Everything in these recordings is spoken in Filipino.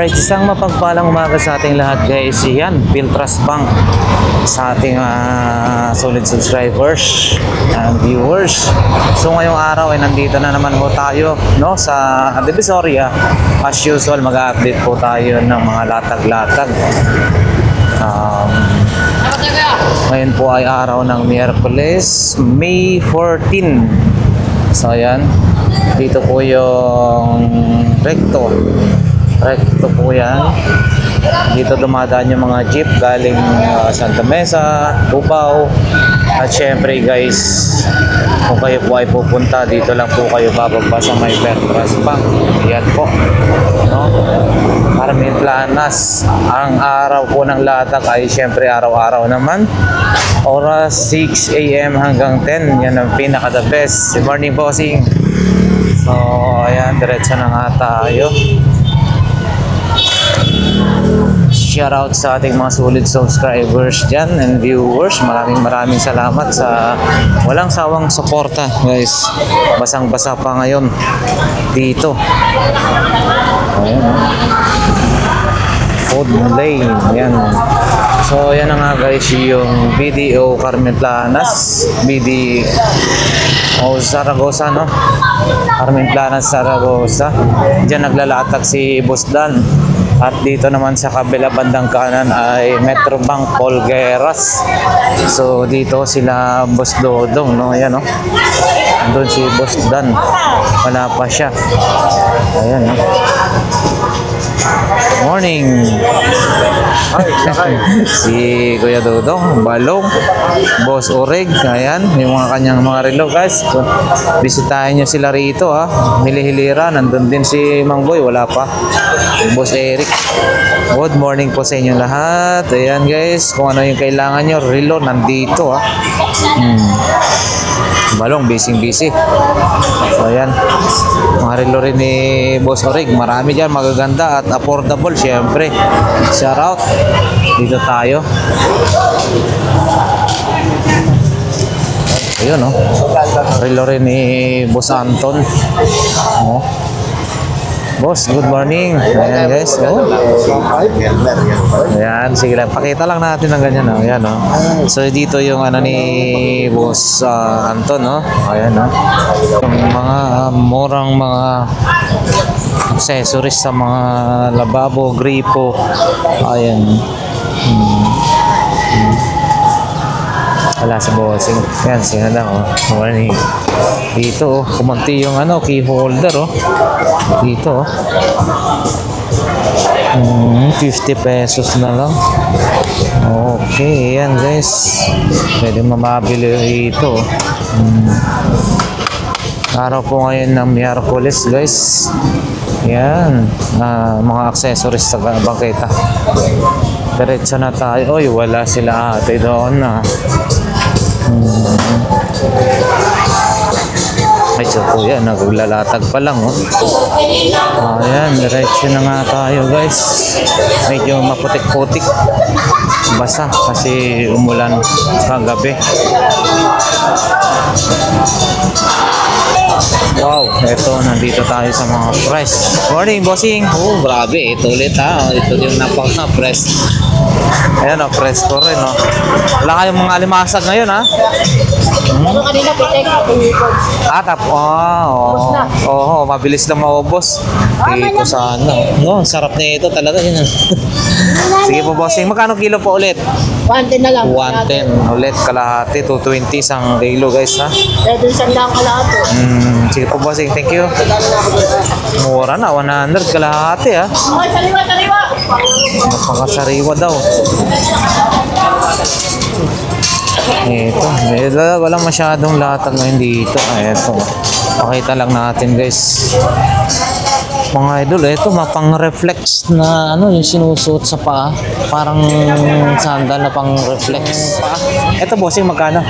Alright, isang mapagpalang umaga sa ating lahat guys. Yan, Philtrust Bank sa ating solid subscribers and viewers. So ngayong araw ay nandito na naman po tayo, no, sa Divisoria. As usual, mag-update po tayo ng mga latag-latag. Ngayon po ay araw ng Miyerkules, May 14. So ayan, dito po yung recto po yan. Dito dumadaan yung mga jeep galing Santa Mesa, Cubao. At syempre guys, kung kayo po ay pupunta, dito lang po kayo bababa sa may Philtrust Bank. Yan po, no? Carmen Planas. Ang araw po ng latag ay syempre araw-araw naman. Oras 6 AM hanggang 10. Yan ang pinaka the best. Good morning, bossing. So ayan, diretso na nga tayo. Shout out sa ating mga solid subscribers dyan and viewers. Maraming salamat sa walang sawang suporta guys. Basang-basa pa ngayon dito. Ayan, Food Lane. Ayan. So yan na nga guys, yung BDO Carmen Planas, BDO Zaragoza, no? Carmen Planas, Zaragoza. Diyan naglalatag si Boss Dan. At dito naman sa kabila bandang kanan ay Metro Bank Polgueras. So dito sila Boss Dodong, no? Ayan, no? Doon si Boss Dan. Wala pa siya. Ayan, no? Morning. Si Kuya Dodong, Balong, Boss Oreg, ayan, yung mga kanyang mga relo guys. Bisitahin nyo sila rito, ha. Hilihilira, nandun din si Mang Boy, wala pa. Boss Eric. Good morning po sa inyo lahat. Ayan guys, kung ano yung kailangan nyo, relo, nandito, ha. Balong, busy. So ayan, mga relo rin ni Boss Oreg. Marami dyan, magaganda at affordable syempre. Shout out. Dito tayo. Ayun, no? Relo rin ni Boss Anton. Oh. Boss, good morning. Ayan guys. Oh. Ayan, sige lang. Pakita lang natin ng ganyan. Oh. Ayan, no? So dito yung ano ni Boss Anton, no? Ayan, no? Yung mga murang mga accessories sa mga lababo, gripo. Ayan. Wala sa bossing. Ayan, sino lang, oh. Morning. Dito, oh, kumunti yung ano, key holder, oh. Dito, oh. 50 pesos na lang. Okay, yan guys. Pwede mamabili ito. Araw po ngayon ng Miyerkules guys. Yan, mga accessories sa bangketa. Diretso na tayo. Oy, wala sila ate doon na. Ay, so po yan, naglalatag pa lang, oh. Ayan, diretso na nga tayo guys. Medyo maputik-putik, basa kasi umulan kagabi. Wow, eto, nandito tayo sa mga press. Morning, bossing. Oh, grabe, ito ulit, ha. Ito yung napaka-press. Ayan, oh, press ko rin, oh. Wala kayong mga alimasag ngayon, ha? Ano kanina, pitek? Atap, oh, mabilis lang maubos. Ito sana. No, sarap na ito talaga, yun. Sige po, bossing. Magkano kilo po ulit? 110 na lang. 110 ulit, kalahati. 220 isang kilo, guys, ha? Kaya dun sandang kalahati. Sige po, bossing. Thank you. Mura na, 100 kalahati, ha? Ay, sariwa! Napakasariwa daw. Ito, walang masyadong latag ngayon dito. Ito, pakita lang natin guys. Mga idol, ito mapang-reflex na ano, yung sinusuot sa paa. Parang sandal na pang-reflex. Ito bossing, magkano?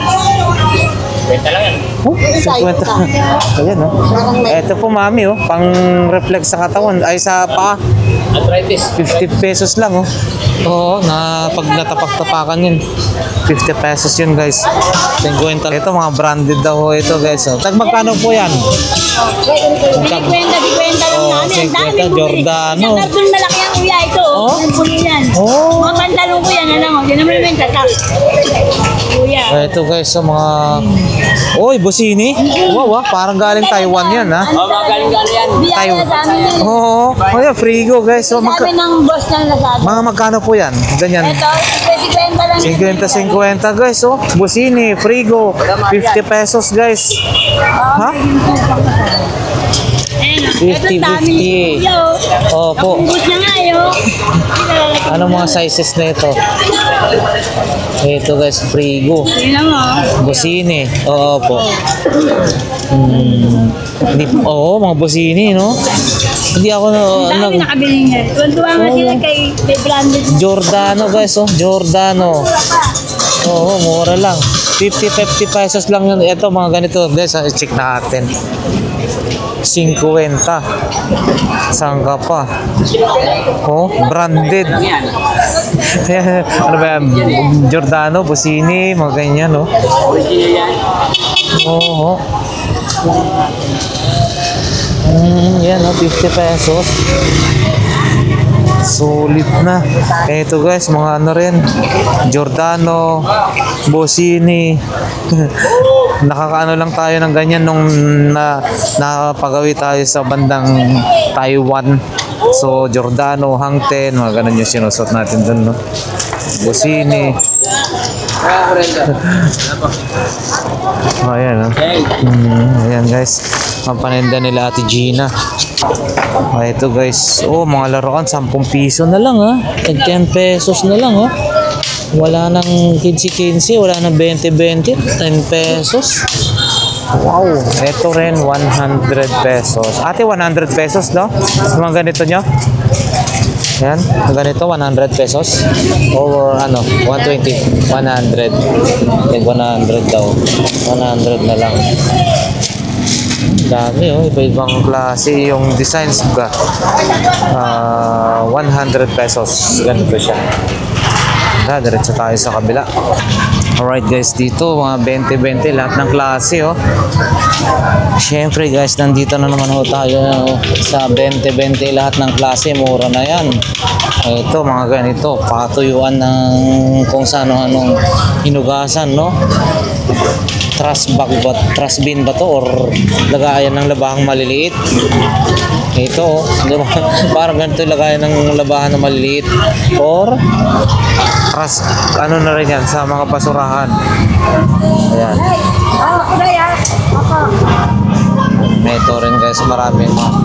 Benta lang yan. Oh, 50. Ayan, oh. Ito po, mami, oh. Pang reflex sa katawan. Ay, sa paa. Arthritis. 50 pesos lang, oh. Oo, na pag natapak-tapakan yun. 50 pesos yun, guys. 50. Ito, mga branded daw ho ito, guys. Oh. Tag magkano po yan? Kwenta lang namin. 50, Giordano. Sa karton malaki ang kuya ito. Oh? Ang puli yan. Oh. Mga pantalong ko yan. Alam mo, yan naman yung tatak. Kuya. Ito, guys, sa mga... Oy, Bossini. Wow, ah. Parang galing Taiwan yan, ha? Galing yan. Biyaya Taiwan. sa amin yan. Oo. Oh, yeah, Frigo, guys. So, Sa amin ng boss ng Lazada. mga magkano po yan? Ganyan. Ito, 50 lang. 50-50 guys, oh. Bossini, Frigo, 50 pesos guys. Ha? Ayan, 50, ito dami. 50. Yo. Opo. Ubus na nga, yo. Anong mga sizes na ito? Ito guys, Frigo. Tingnan mo. Bossini. Oo po. Oo, mga Bossini, no? Hindi ako na... Ang dami nakabili niya. Tuwan-tuwa nga sila kay branded. Giordano guys, oh. Giordano. Oo, mura lang. 50 pesos lang yun. Ito, mga ganito guys, check natin. 50. Saan ka pa? Oh, branded. Ano ba yan? Giordano, Bossini, mga ganyan, no? Oo. Yan, no? 50 pesos. Solid na. Ito guys, mga ano rin. Giordano, Bossini. Nakakaano lang tayo ng ganyan nung nakapagawi tayo sa bandang Taiwan. So, Giordano, Hangten, mga ganun yung sinusot natin dun, no? Bossini. Ayan, no? Ayan guys. Ang paninda nila Ate Gina. Ito guys. Oh, mga laruan, 10 piso na lang, ha? 10 pesos na lang, ha? Wala nang 15-15, wala nang 20-20, 10 pesos. Wow, ito rin 100 pesos. Ate, 100 pesos, no? Mga ganito nyo? Yan, ganito 100 pesos. Or ano, 120, 100. Like 100 daw. 100 na lang. Dami, oh, iba-ibang klase yung designs ka. 100 pesos. Ganito siya. Diretso tayo sa kabila. Alright guys, dito mga 20-20 lahat ng klase, oh. Siyempre guys, nandito na naman ho tayo sa 20-20 lahat ng klase, mura na yan. Ito mga ganito, patuyuan ng kung saan-anong hinugasan, no? Trash bag ba, trash bin ba to, or lagayan ng labahang maliliit? Ito, oh, parang ganito lagayan ng labahan na maliliit, or trash, ano na rin yan sa mga basurahan. Ayan. Ito rin guys, marami mga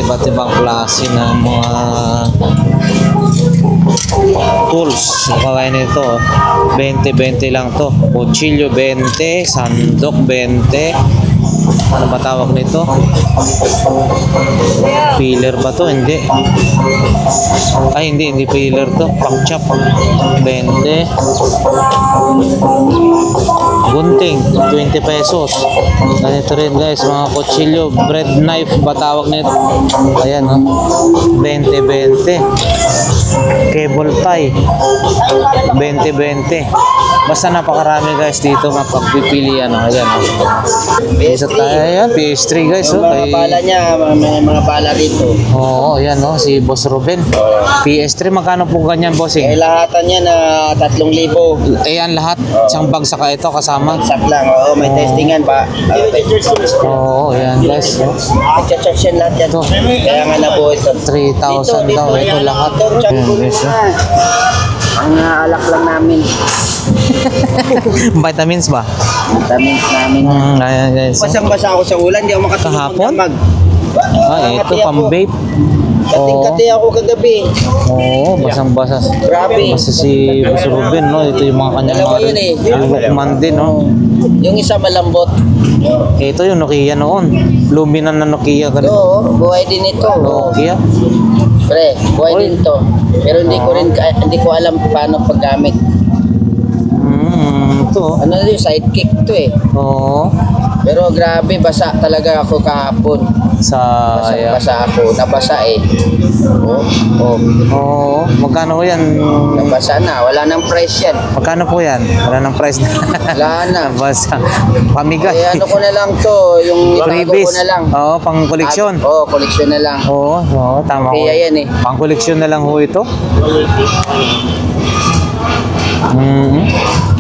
iba't ibang klase ng mga tools. Kagaya nito, 20-20 lang to. Kutsilyo 20, sandok 20. Ano ba tawag nito? Peeler ba to? Hindi. Ay, hindi peeler to. Pang-chop. 20. Gunting, 20 pesos. Ganito rin guys, mga kutsilyo, bread knife ba tawag nito? Ayan, oh. 20-20. Cable tie, 20-20. Basta napakarami guys dito mapagpipilian, oh. Ayan, oh. Isa tayo, ayan, PS3 guys, oh. Mga pala niya, may mga pala rito. Oo, ayan, oh, si Boss Ruben. PS3, magkano po ganyan, bossing? Eh, lahatan niya na 3,000. Ayan, lahat. Isang bag saka ito kasama. Sak lang, oo, may testingan pa. Oo, ayan guys, oh. Nagcha-charge yan lahat yan. Ito. Kaya nga na po ito. 3,000 daw, ito lahat. Ayan guys, oh. Ang alak lang namin. Vitamins ba? Vitamins namin. Ayan guys, oh. Basang-basa ako sa ulan, di ako makatulog Kahapon? magdamag. Ito, pang-vape. Kating-kati ako kagabi. Oo, basang-basa. Grabe. Basta si Boss Ruben, no? Ito yung mga kanyang Dalawa yun, eh. Walkman din, no? Yung isa malambot. Ito yung Nokia noon. Lumina na Nokia. Ganito. Oo, buhay din ito. Nokia. Pre, buhay Oy. din to. Pero hindi ko alam paano paggamit. to. Ano na yung sidekick to eh. Oo. Pero grabe, basa talaga ako kahapon. Sayang. Basa ako, nabasa eh. Oh, oh. Oo. Magkano yan? Nabasa na, wala nang price yan. Magkano po yan? Wala ng price na. Wala na. Basta. Pamigay. Eh, ano ko na lang to, yung itago Freebies. ko na lang. Oo, pang koleksyon. Oo, koleksyon na lang. Oo, oo, tama ko. Kaya yan eh. Pang koleksyon na lang ho ito.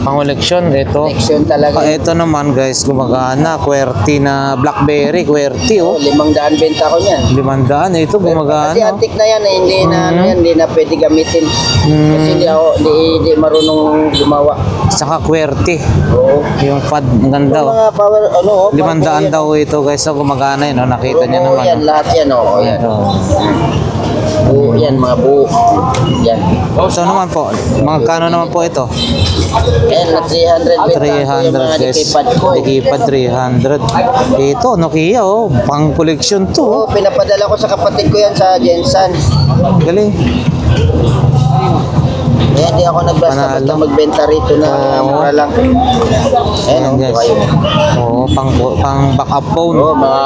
Pang koleksyon, ito. Koleksyon talaga. Ito naman guys, gumagana. QWERTY na BlackBerry. QWERTY oh. 500 benta ko niyan. 500. Ito Kasi gumagana. antik na yan eh, hindi na ano yan, hindi na pwede gamitin. Kasi hindi marunong gumawa. Saka QWERTY. Oo. Yung pad, ang ganda oh. Mga power, ano, 500 daw ito guys. So gumagana yun. Oh. Nakita niyo naman. yan, lahat yan, oo. Yan. Ito. Buo yan, mga buo. Yan. So naman po, magkano naman po ito? Yan, na 300 benta ko yung 300 mga guys. dikipad ko. Dikipad 300. Ito, Nokia oh. Pang koleksyon to. Oo, pinapadala ko sa kapatid ko yan sa Jensen. Galing. Kaya hindi ako nagbasta-basta Panalo. magbenta rito na mura lang. Ayan, Ayan, guys. kayo. Oo, pang backup phone. Oo, mga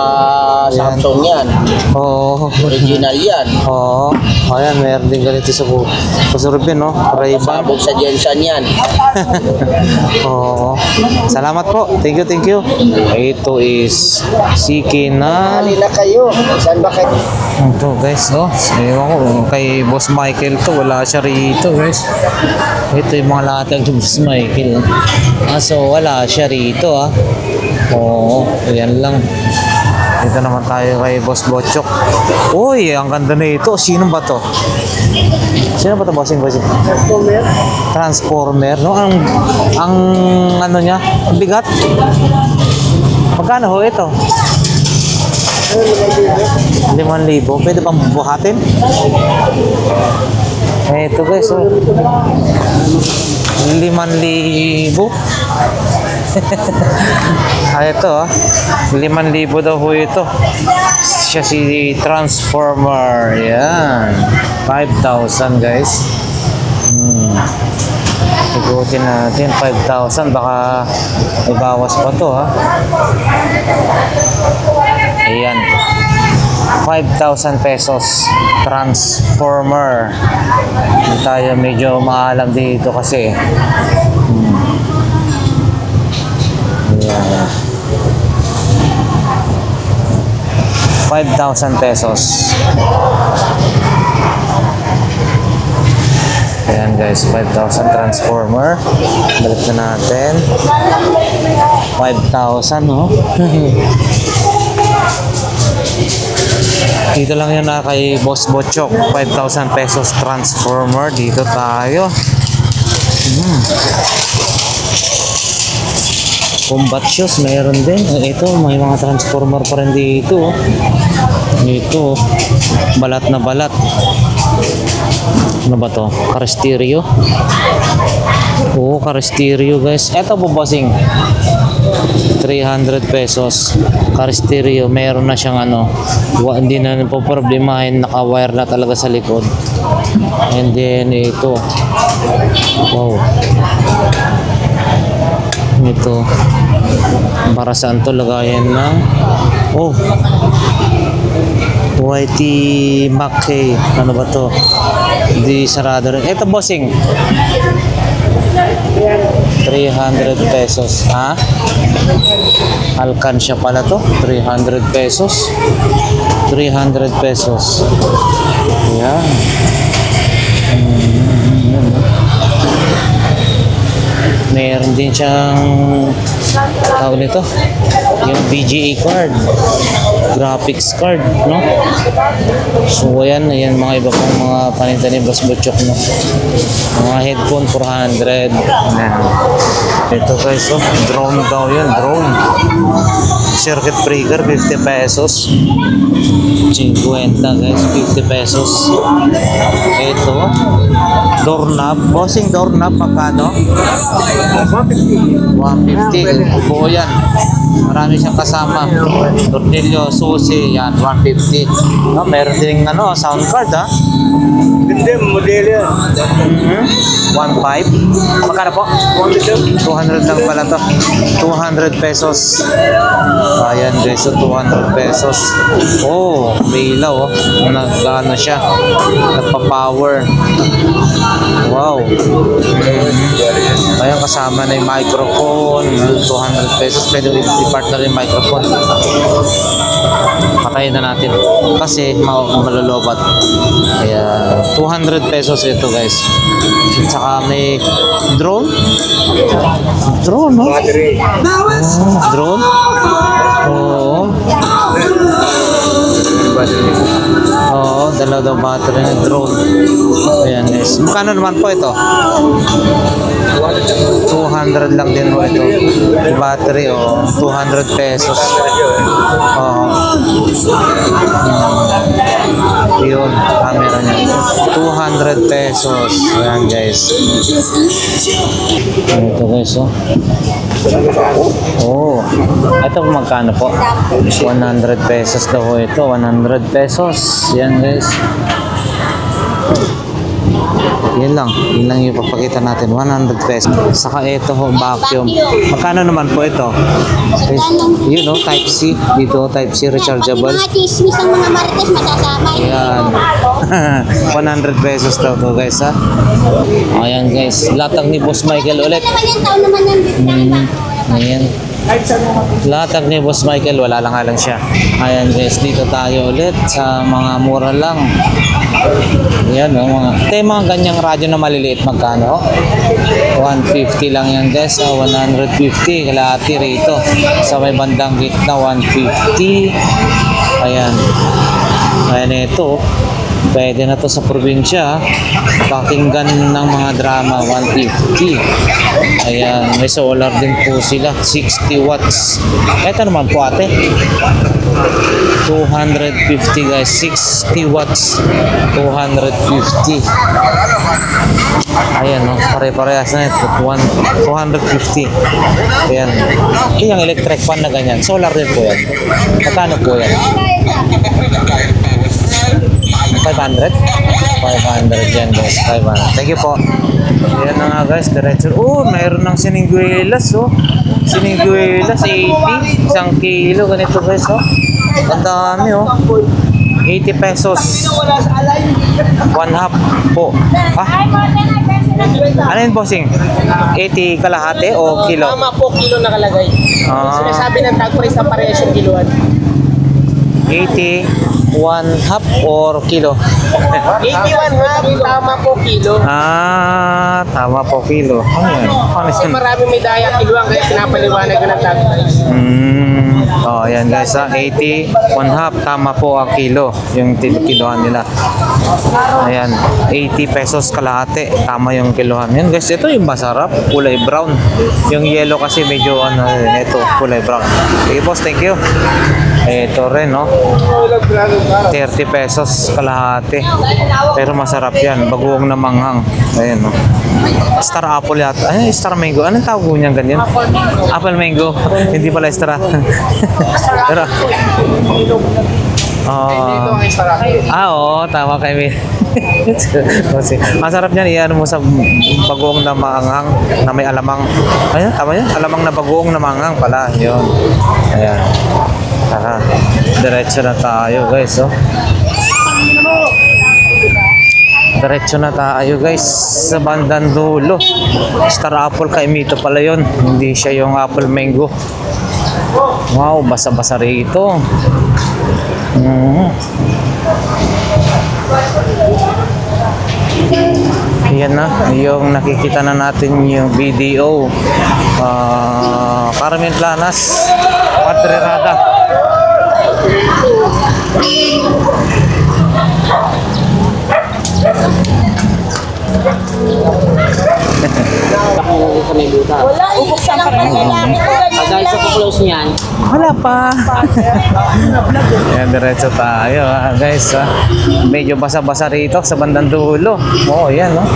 Samsung yan. Oo. Original yan. Oo. Ayan, meron din ganito sa Surbin, no? Ray-Ban. Pasabog sa Jensen yan. Oo. Salamat po. Thank you, thank you. Ito is Siki na. Hali na kayo. Saan ba kayo? Ito guys, oh. Ewan ko, kay Boss Michael to. Wala siya rito, guys. Ito yung mga latag ni Boss Michael. So wala siya rito, ah. Oo, yan lang. Dito naman tayo kay Boss Bochok. Uy, ang ganda na ito. Sino ba to? Sino ba to, bossing? Transformer. Transformer, no? Ang ano niya, ang bigat. Magkano ho ito? 5,000. Pwede bang buhatin? Ito guys, oh. 5,000. Ito, ah. 5,000 daw ho ito. Siya si Transformer. Yan. 5,000 guys. Igutin natin 5,000, baka ibawas pa to, ha. Ayan, 5,000 pesos Transformer. Hindi tayo medyo maalam dito kasi. Ayan, 5,000 pesos. Ayan guys, 5,000 Transformer. Balik na natin. 5,000, no? Dito lang yun na kay Boss Bochok. 5,000 pesos Transformer. Dito tayo. Combat shoes, mayroon din. Ito, may mga Transformer pa rin dito. Ito, balat na balat. Ano ba to? Caristerio? Oo, Caristerio guys. Ito po, bossing. 300 pesos. Caristerio. Meron na siyang ano. Hindi na po problemahin. Naka-wire na talaga sa likod. And then ito. Wow. Ito. Para saan to lagayan ng YT Mackay. Ano ba to? Hindi sarado rin. Ito, bossing. 300 pesos. Ha? Alcansya pala to. 300 pesos. 300 pesos. Ayan. Meron din siyang tawag nito, yung VGA card, graphics card, no? So ayan mga iba pang mga paninda ni Boss Bochok, no? Mga headphone 400. Ito guys, oh, drone daw yan, drone. Circuit breaker 50 pesos. 50 guys, 50 pesos. Ito, doorknob, bossing doorknob, magkano? 150. Buo yan. Marami siyang kasama. Tornilyo, susi, yan, 150. Meron din sound card, ha? Hindi, modelo yan. 1.5. Magkano po? 200 lang pala to. 200 pesos. Ayan guys, so 200 pesos. Oh, may ilaw oh. Nag-ano siya. Nagpa-power. Wow. Ayan, kasama na yung microphone. 200 pesos. Pwede i-partner yung microphone. Patayin na natin. Kasi malulubat. Ayan. 200 pesos ito guys. Saka may drone. Drone, no? Drone? Oo. Oo, dalawa daw battery ng drone. Ayan guys. Magkano naman po ito? 200 lang din po ito. Yung battery, oh. 200 pesos. Oo. Yun, camera niya. 200 pesos. Ayan guys. Ito guys, oh. Oh. Ito magkano po? 100 pesos daw po ito. 100 pesos. Yan guys. Yan lang. Yan lang yung papakita natin. 100 pesos. Saka ito ho, vacuum. Magkano naman po ito? Yun o, Type C. Dito, Type C, rechargeable. Mga chismis ng mga marites masasama. Ayan. 100 pesos daw to guys ha. Ayan guys. Latag ni Boss Michael ulit. Naman yan, taon naman yan. Ayan. Latag ni Boss Michael, wala lang nga lang siya. Ayan guys, dito tayo ulit sa mga mura lang. Ayan o, ito yung mga ganyang radyo na maliliit, magkano? 150 lang yan guys, 150, kalahati rito. Sa may bandang gitna, 150. Ayan. Ayan ito, pwede na to sa probinsya. Pakinggan ng mga drama, 150. Ayan, may solar din po sila, 60 watts. Ito naman po ate, 250 guys, 60 watts, 250. Ayan no, pare-parehas na ito, 250. Ayan, yung electric fan na ganyan, solar din po yan. Magkano po yan? 500? 500 yan guys, 500. Thank you po. Ayan na nga guys, diretso. Oh, mayroon ng siniguelas oh. Siniguelas, 80. 1 kilo, ganito guys oh. Ang dami oh. 80 pesos. 1 half po. Ah? Ano yun bossing? 80 kalahati o kilo? Tama po, kilo nakalagay. Ah. Sinasabi ng tag price na parehas yung kiloan. 80, 1 half or kilo? 81 half, tama po kilo. Ah, tama po kilo. Ayan. Ano Kasi yun? marami may daya kiloan kaya pinapaliwanag ko ng tag price. Oh, ayan guys, 80, 1 half, tama po ang kilo, yung kilohan nila. Ayan, 80 pesos kalahati, tama yung kilohan. Yan guys, ito yung masarap, kulay brown. Yung yellow kasi medyo ano, ito, kulay brown. Okay boss, thank you. Ito rin, no? 30 pesos kalahati. Pero masarap yan, bagoong na manghang. Ayan, no? Star apple yata. Ay, star mango. Anong tawag niyan ganyan? Apple mango. Hindi pala star. Pero, oo, tama kay Mir. Masarap niyan, iyan mo sa bagoong na manghang na may alamang. Ayan, tama yan? Alamang na bagoong na manghang pala. Yun. Ayan. Tara, diretso na tayo guys, oh. Diretso na tayo guys sa bandang dulo. Star apple kay Mito pala yun. Hindi siya yung apple mango. Wow, basa-basa rito. Yan na, yung nakikita na natin yung video. Carmen Planas, Padre Wala, ibuksan pa rin lalaki. Dahil sa close niyan, Wala pa. Ayan, diretso tayo guys. Medyo basa-basa rito sa bandang dulo. Oo, yan no.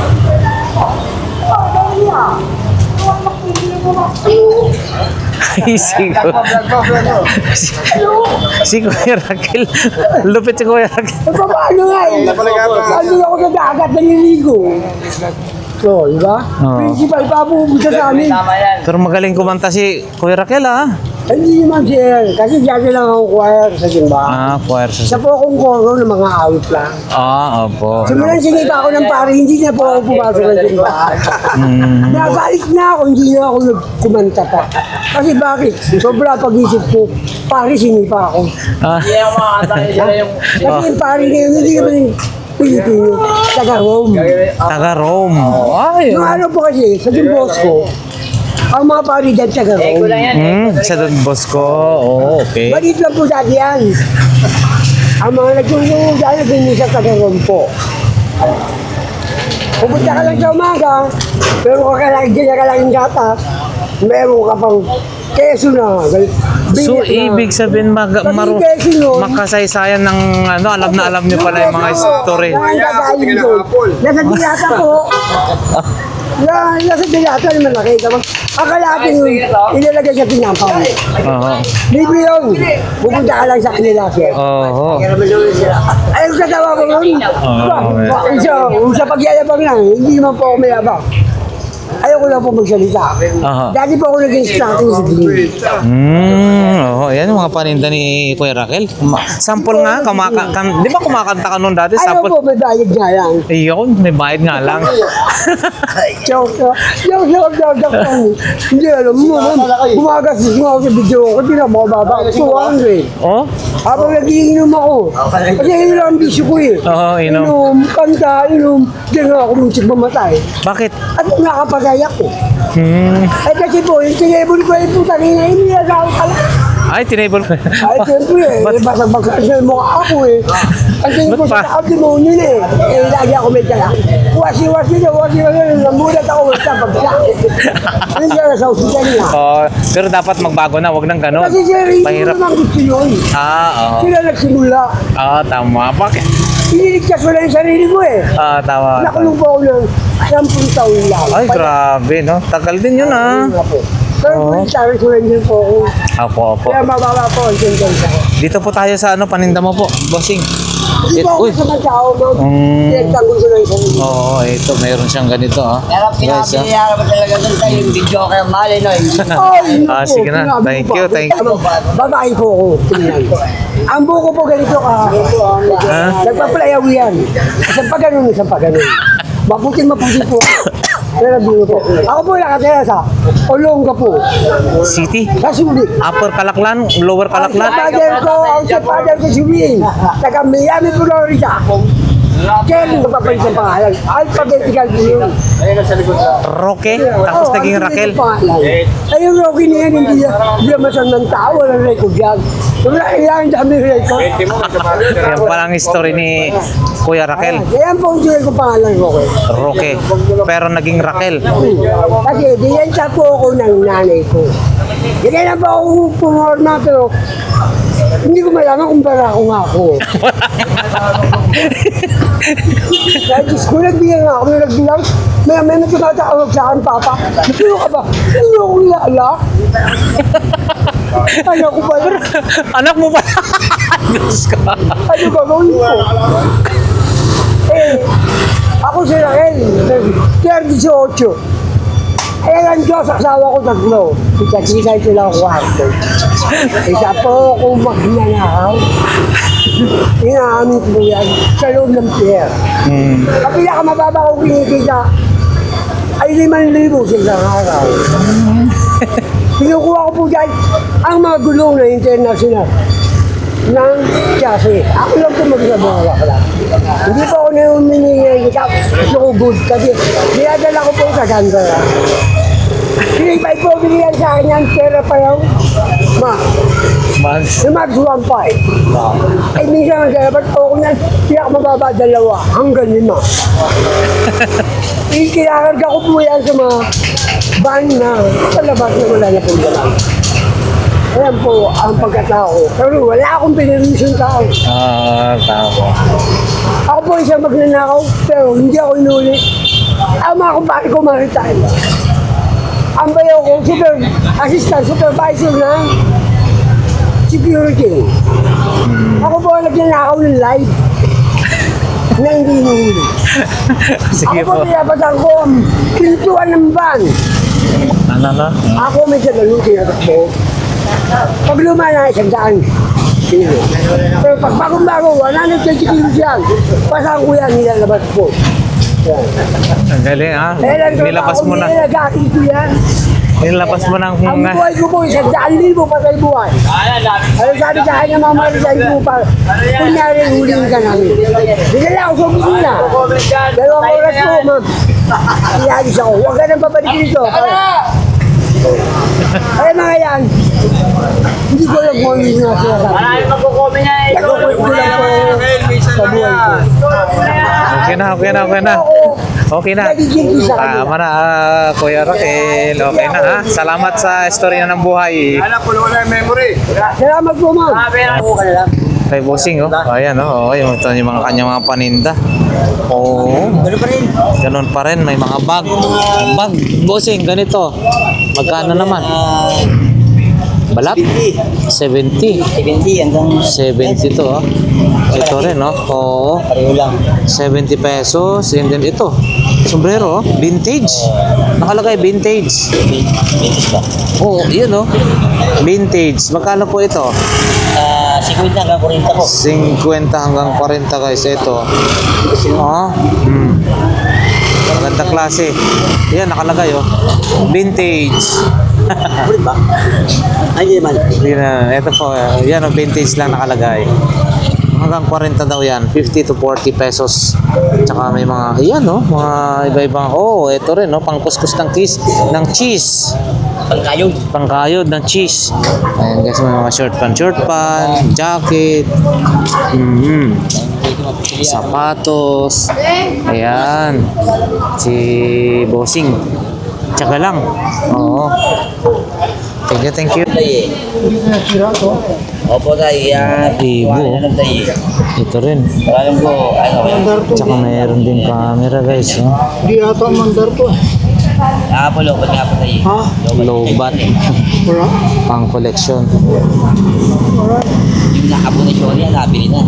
Si si Kuya Raquel. Lupit si Kuya Raquel. Paano nga eh? Ano ako sa dagat naliligo? So, di ba? Oo. Principal pa pupunta sa amin. Pero magaling kumanta si Kuya Raquel, ah. Hindi naman sir. Kasi dati lang ako choir sa simbahan. Ah, choir Isa sa... po akong koro ng mga awit lang. Ah, opo. Simulan sinipa ako ng pare, hindi na po ako pumasok ng simbahan. Nabalik na ako, hindi na ako nagkumanta pa. Kasi bakit? Sobra pag-isip ko, pare sinipa ako. Ah, Kasi yung pare na yun, hindi naman yung Pilipino, taga-Rome. taga Rome. Ay, Yung ano po kasi, sa Don Bosco, ang mga pare dyan taga-Rome. sa Don Bosco. Oh, okay. Maliit lang po dati yan. Ang mga nagtulong dyan, ganyan sa taga-Rome po. Pupunta ka lang sa umaga, pero kung ganyan ka lang yung gatas, meron ka pang keso na. So, bigat na. ibig sabihin makasaysayan ng ano, alam na alam niyo pala yung mga story. Nasa dilata po. Nasa dilata yung malaki. Akalatin yung ilalagay sa pinampaw. Oo. Libre yun. Pupunta ka lang sa kanila, sir. Oo. Ayun katawa ko nun. Sa pagyayabang lang, hindi man po ako mayabang. Ayoko lang po magsalita. Aha. Dati po ako naging starting sa Green. Oo, yan yung mga paninda ni Kuya Raquel. Sample nga, di ba kumakanta ka noon dati? Ayaw Sample. po, may bayad nga lang. Ayun, may bayad nga lang. Joke. Hindi alam mo, gumagastos nga ako sa video ko, hindi na mababa. 200. Oh? Habang nagiinom ako. Kasi yun lang ang bisyo ko eh. Oo, inom. Inom, kanta, inom. Diyan nga ako muntik mamatay. Bakit? At nakapagay ako. Hmm. Ay kasi po, yung tinable ko yung puta nila, hindi na ako pala. Ay, tinable. Ay, siyempre eh, basag-basag sa mukha ako eh. Ang tingin ko Ba't sa tao, demonyo na eh. Eh, lagi ako may dala. Wasi-wasi na, namulat ako sa pagsa. Ano siya sa hospital niya? Oh, pero dapat magbago na, wag nang gano'n. Kasi siya rin Mahirap. naman gusto yun. Ah, oo. Sila nagsimula. Ah, tama. Bakit? Iniligtas ko lang yung sarili ko eh. Ah, tama. Nakulong po ako ng 10 taon lang. Ay, grabe, no? Tagal din yun, ah. Pero kung sabi ko rin din po ako. Apo, apo. Kaya mababa po ang sentence ako. Dito po tayo sa ano, paninda mo po, bossing. Hindi po ako Uy. sa mga tao, ma'am. Pinagtanggol ko lang yung sarili. Oo, ito, mayroon siyang ganito, ah. Pero Guys, ah. pinapinayara mo talaga doon tayo yung video kay Mali, no? Ay, Ah, naku, sige na. sinabi Thank ko you, pa. thank you. Babae po ako. Tingnan. Ang buko po ganito ka. Nagpapalayaw yan. Isang pa ganun, isang pa ganun. Maputi po. Pero bino po. Ako po nakatira sa Olonga po. City? Sa Subic. Upper Kalaklan, Lower Ang Kalaklan. father ko si Win. Taga Miami, Florida. Kelly, magpapalit ang pangalan. Alphabetical po yun. Roque, tapos Oo, naging ang Raquel. pangalan. Ay, yung Rocky na yan, hindi na masan ng tao, walang record yan. Wala kailangan dami record. Yan pala ang history ni Kuya Raquel. Kaya po ang ko pangalan ko. Roque. Pero naging Raquel. Kasi dinenta po ako ng nanay ko. Hindi na po ako pumorma, pero hindi ko malaman kung para ako nga ako. Dahil Diyos ko, nagbilang ako, nagbilang. May tumatawag sa akin, Papa. Sino ka ba? Hindi ako ilala. Ano ko ba? Anak mo pala. Diyos ka. Ano gagawin ko? Ako si Raquel, 18. Ang Diyos, asawa ko tatlo. Isa sila ang kwarto. Isa po akong magnanakaw. Inaamin ko yan sa loob ng pier. Ang pinakamababa kong kinikita ay 5,000 sa isang araw. Pinukuha ko po dyan ang mga gulong na international ng chassis. Ako lang po magsabawak lang. Hindi po ako nahuminingi kita. Gusto ko good kasi dinadala ko po sa Sandra. Sinipay po binigyan sa akin yan, pera pa yung Mags. yung Max 1.5. Ay minsan ang dapat po kung yan, mababa 2 hanggang 5. Kinakarga ko po yan sa mga van na sa labas na wala na po dala. Ayan po ang pagkatao. Pero wala akong pinirmisyon tao. Ah, tama. Ako po isang magnanakaw, pero hindi ako inuli. Ang mga kumpare ko maritain. Ang Tambay ako, assistant supervisor ng security. Ako po ang nagnanakaw ng live na hindi hinuhuli. Sige Ako po po. pinapatan ko ang pintuan ng van. Ano? Ako may ganun tinatakbo. Pag luma na, 100 kilo. Pero pag bagong-bago, 120 kilos yan. Pasang ko yan, nilalabas po. Yan. Ang galing ha. Nilabas mo na. Nilagati ko yan. Nilabas mo ng Ang buhay ko po, 100,000 patay buhay. Ano sabi sa akin ng mga maritain ko pa, kunyari huling ka namin. Dinala ako sa opisina. 2 oras po, ma'am. Iyalis ako. Huwag ka nang babalik dito. Ay mga yan, hindi ko lang kung ano yung sinasabi. Maraming magkukomen niya eh. Nagkukwento ko lang po sa buhay ko. Okay na. Okay na. Nagiging sa kanila. Tama na, Kuya Raquel. Okay na ha. Salamat sa istorya ng buhay. Salamat po, ma'am. Ako ka na lang. Kay Bossing, oh. Ayan, oh. Ito yung mga kanyang mga paninda. Oo. Ganun pa rin. Ganun pa rin. May mga bag. Bag, Bossing, ganito. Magkano naman? Balat? 70. 70 hanggang 70 to, oh. Ito rin, oh. Oo. pareho lang. 70 pesos. And then ito. Sombrero, oh. Vintage. Nakalagay, vintage. Vintage ba? Oo, yun, oh. Vintage. Magkano po ito? 50 hanggang 40 po. 50 hanggang 40 guys. Ito. Oh. Maganda klase. Yan, nakalagay, oh. Vintage. Ulit ba? Ay, hindi naman. Hindi na. Ito po. Yan, oh. Vintage lang nakalagay. Hanggang 40 daw yan. 50 to 40 pesos. Tsaka may mga, ayan, oh. Mga iba-ibang, oh, ito rin, oh. Pangkuskus ng cheese. Pangkayog. Pangkayod ng cheese. Ayan guys, may mga short pan, jacket, sapatos. Ayan. Si Bossing. Tsaka lang. Oo. Thank you. Tayo. Opo tayo. Yan. Ibo. Ano tayo? Ito rin. Alam ko, ano. Tsaka mayroon din camera guys. Oh. Hindi ata mandar to. Po, lobat nga po tayo. Ha? Lobat. Wala? Pang collection. Yung nakapo na Sony, nabili na.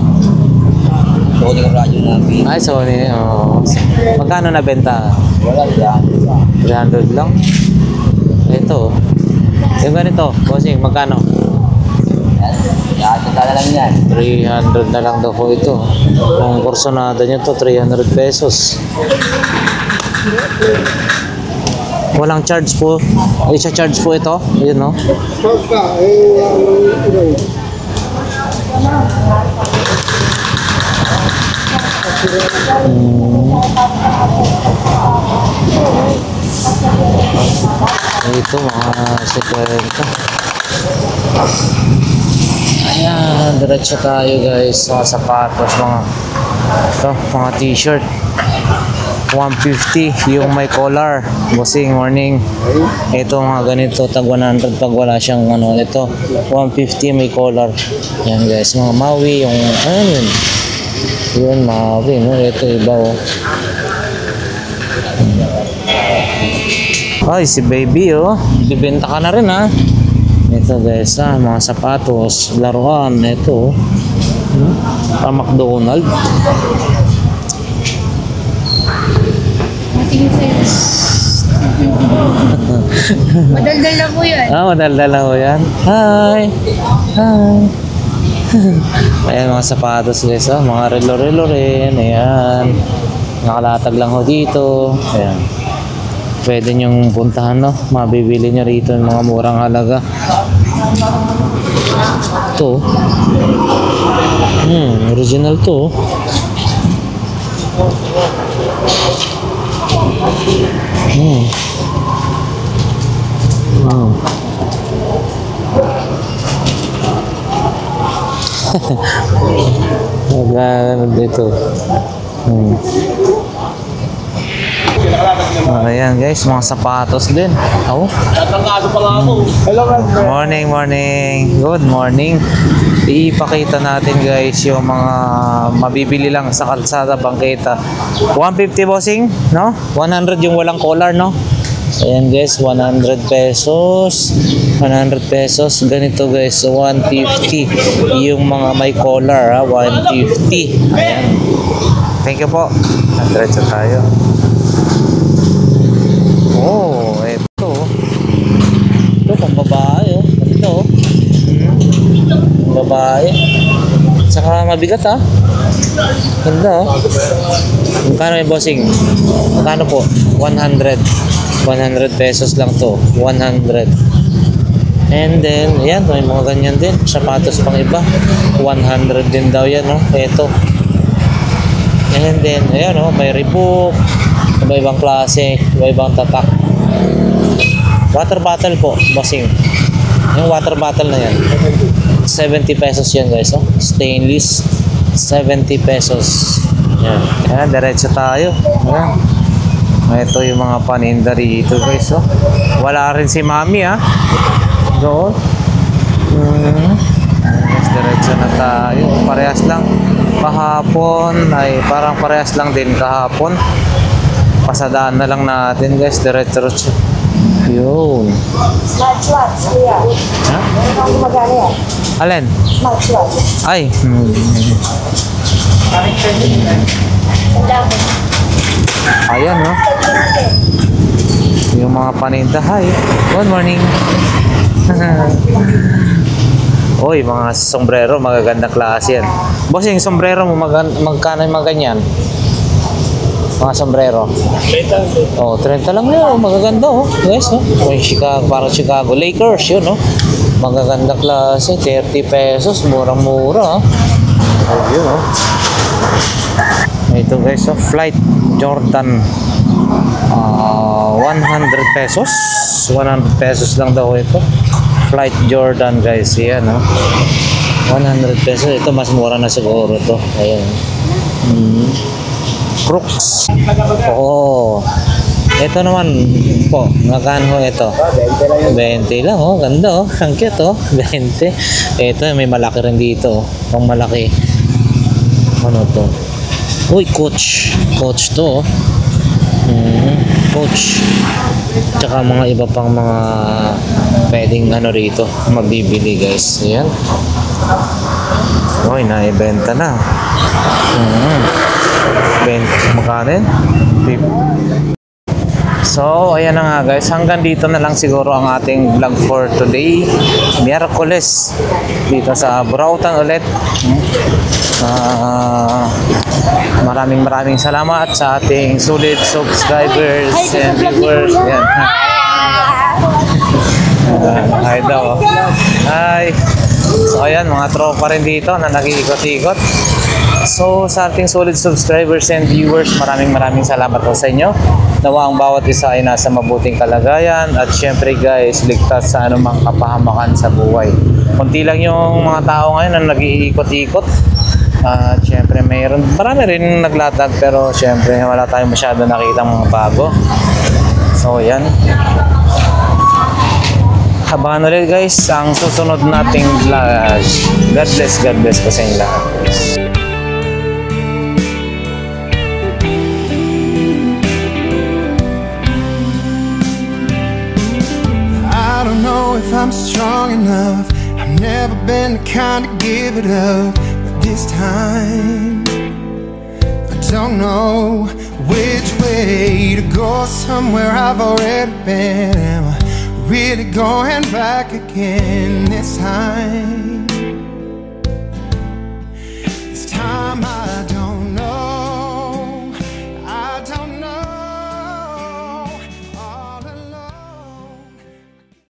Sony ko radyo nabili. Ay, Sony. Oh. Magkano na benta? Wala yan. 300 lang. Ito. Yung ganito, Bossing, magkano? Yan, tala lang yan. 300 na lang daw po ito. Yung kursonada nyo to, 300 pesos. Walang charge po. Isa-charge po ito. Yun, no? Short ka, Ito, mga 50. Ayan, diretso tayo guys. Mga sapatos, mga t-shirt. 150 yung may collar. Bossing, morning. Ito mga ganito, tag 100 pag wala siyang ano. Ito, 150 may collar. Yan guys, mga Maui, yung ano yun? Yun, Maui, no? Ito iba, oh. Ay, si baby, oh. Bibenta ka na rin, ha? Ito guys, mga sapatos, laruan. Ito, pa McDonald. Madaldal na po yan. Madaldal lang po yan. Hi! Ayan, mga sapatos guys, mga relo-relo rin. Ayan. Nakalatag lang ho dito. Ayan. Pwede nyong puntahan, no? Mabibili nyo rito yung mga murang halaga. Ito. Original to. Maganda dito. Ayan guys, mga sapatos din. Oh. Morning. Good morning. Ipakita natin guys yung mga mabibili lang sa kalsada, bangketa. 150 bossing, no? 100 yung walang collar, no? Ayan guys, 100 pesos. 100 pesos. Ganito guys, 150. Yung mga may collar, 150. Ayan. Thank you po. Diretso tayo. Oh, ito. Ito, pang babae, oh. Ito, oh. Babae. Saka mabigat, ha. Ganda, oh. Magkano yung bossing? Magkano po? 100. 100 pesos lang to. 100. And then, ayan, may mga ganyan din. Sapatos pang iba. 100 din daw yan, no? Ito. And then, ayan, no? May Reebok. Iba-ibang klase. Iba-ibang tatak. Water bottle po, bossing. Yung water bottle na yan. 70 pesos yan, guys, oh. Stainless. 70 pesos. Ayan. Ayan, diretso tayo. Ayan. Ito yung mga paninda rito guys, oh. Wala rin si mami, ha. Doon. Diretso na tayo. Parehas lang. Kahapon ay parang parehas lang din kahapon. Pasadaan na lang natin guys. Diretso. Yun. Smartwatch, kuya. Ha? Ang magana yan. Alin? Smartwatch. Ay. Ang dami. Ayan, no? Yung mga paninda. Hi. Good morning. Oy, mga sombrero, magaganda klase yan. Boss, yung sombrero mo, magkano yung mga ganyan? Mga sombrero. 30. Oh, 30 lang yun. Magaganda, oh. Yes, oh. Chicago, parang Chicago Lakers, yun, oh. Magaganda klase. 30 pesos. Murang-mura, oh. Oh, yun, oh. Ito guys, oh. Flight Jordan. 100 pesos. 100 pesos lang daw ito. Flight Jordan guys. Yan, oh. 100 pesos. Ito mas mura na siguro to. Ayan. Crooks. Oo. Ito naman po. Magkano ito? 20 lang, oh. Ganda, oh. Ang cute, oh. 20. Ito may malaki rin dito, oh. Pang malaki. Ano to? Uy, Coach. Coach to, oh. Coach. Tsaka mga iba pang mga pwedeng ano rito mabibili guys. Ayan. Uy, naibenta na. Magkano? So, ayan na nga guys. Hanggang dito na lang siguro ang ating vlog for today. Miyerkules. Dito sa Burautan ulit. Maraming salamat sa ating solid subscribers and viewers. Ayan. Hi daw. Hi. So ayan, mga tropa rin dito na nag-iikot-ikot. So sa ating solid subscribers and viewers, maraming salamat po sa inyo. Nawa ang bawat isa ay nasa mabuting kalagayan at syempre guys, ligtas sa anumang kapahamakan sa buhay. Kunti lang yung mga tao ngayon na nag-iikot-ikot. Syempre marami rin naglatag pero syempre wala tayong masyado nakita mga bago. So yan. Abangan ulit guys ang susunod nating vlog. God bless po sa inyo lahat. I don't know if I'm strong enough. I've never been the kind to give it up. This time I don't know which way to go. Somewhere I've already been. Am I really going back again this time?